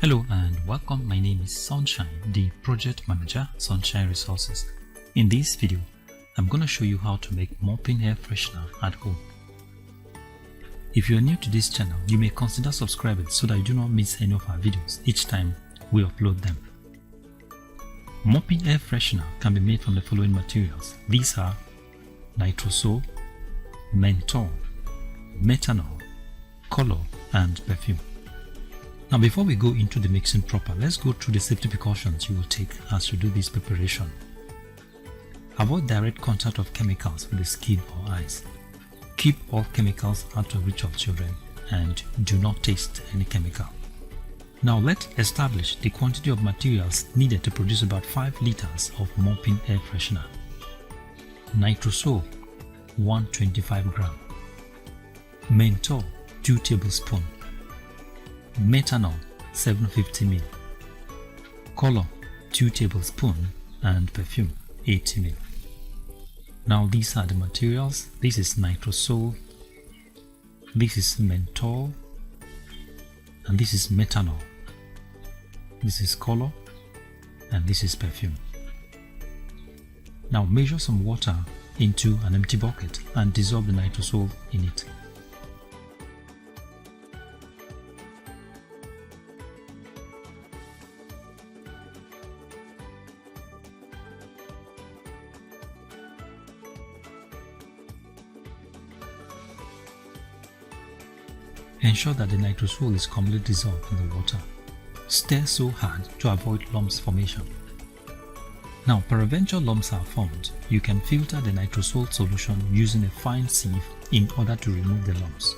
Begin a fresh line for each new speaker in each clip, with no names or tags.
Hello and welcome. My name is Sunshine, the project manager, Sunshine Resources. In this video, I'm going to show you how to make mopping air freshener at home. If you are new to this channel, you may consider subscribing so that you do not miss any of our videos each time we upload them. Mopping air freshener can be made from the following materials. These are nitrosol, menthol, methanol, color, and perfume. Now before we go into the mixing proper, let's go through the safety precautions you will take as you do this preparation. Avoid direct contact of chemicals with the skin or eyes. Keep all chemicals out of reach of children and do not taste any chemical. Now let's establish the quantity of materials needed to produce about 5 liters of mopping air freshener. Nitrosol 125 gram, menthol 2 tablespoons, methanol 750 ml, color 2 tablespoons, and perfume 80 ml. Now these are the materials. This is nitrosol, this is menthol, and this is methanol. This is color, and this is perfume. Now measure some water into an empty bucket and dissolve the nitrosol in it. Ensure that the nitrosol is completely dissolved in the water. Stir so hard to avoid lumps formation. Now, peradventure lumps are formed, you can filter the nitrosol solution using a fine sieve in order to remove the lumps.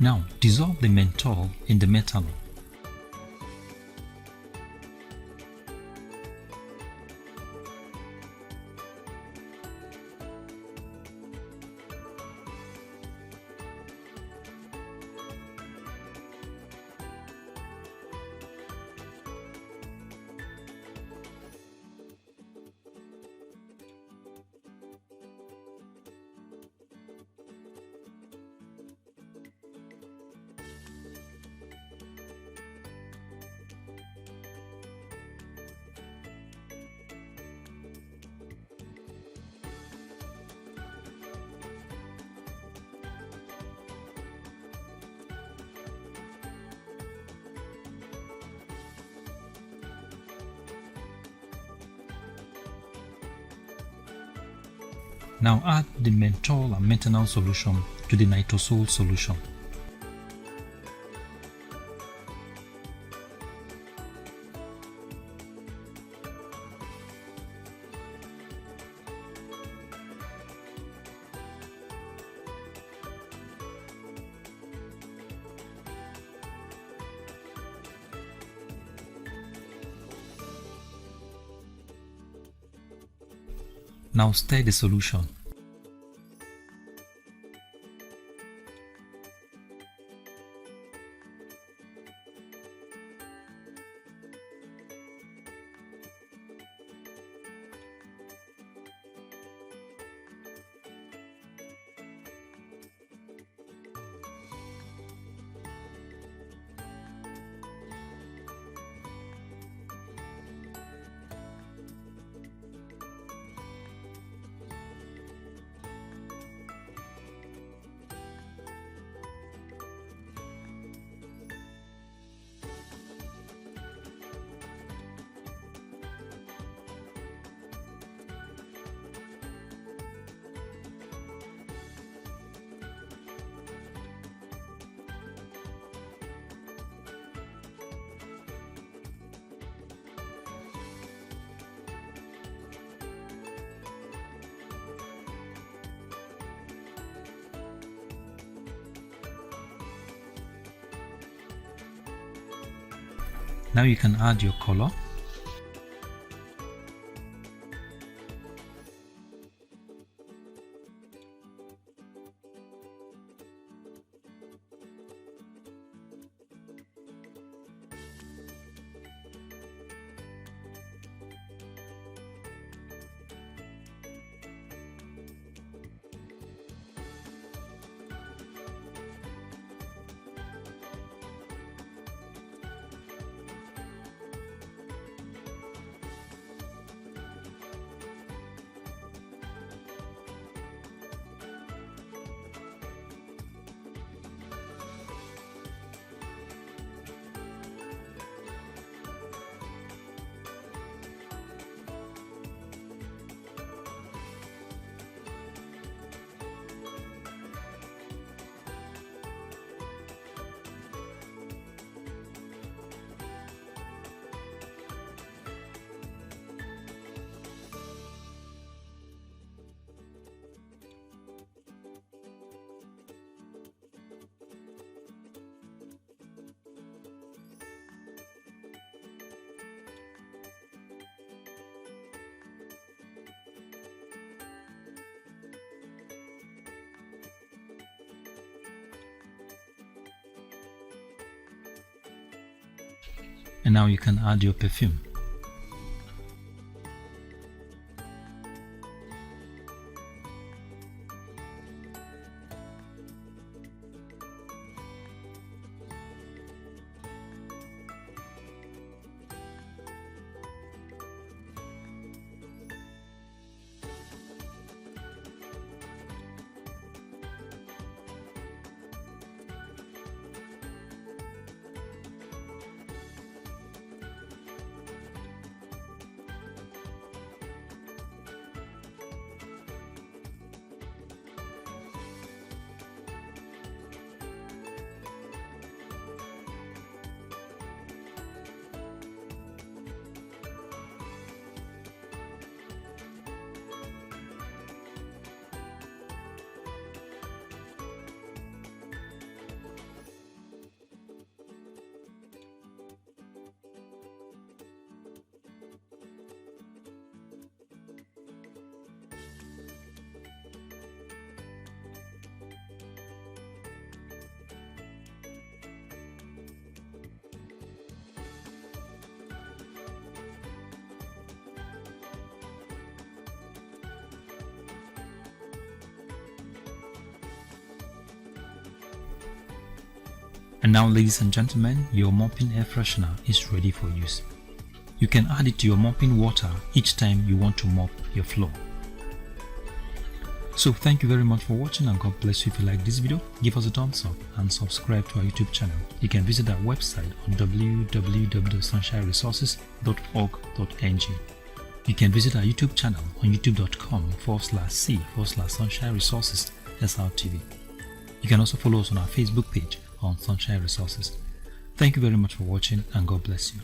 Now dissolve the menthol in the methanol. Now add the menthol and methanol solution to the nitrosol solution. Now stir the solution. Now you can add your color. And now you can add your perfume. And now, ladies and gentlemen, your mopping air freshener is ready for use. You can add it to your mopping water each time you want to mop your floor. So thank you very much for watching, and God bless you. If you like this video, give us a thumbs up and subscribe to our YouTube channel. You can visit our website on www.sunshineresources.org.ng. You can visit our YouTube channel on youtube.com/c/Sunshine Resources SRTV. You can also follow us on our Facebook page on Sunshine Resources. Thank you very much for watching, and God bless you.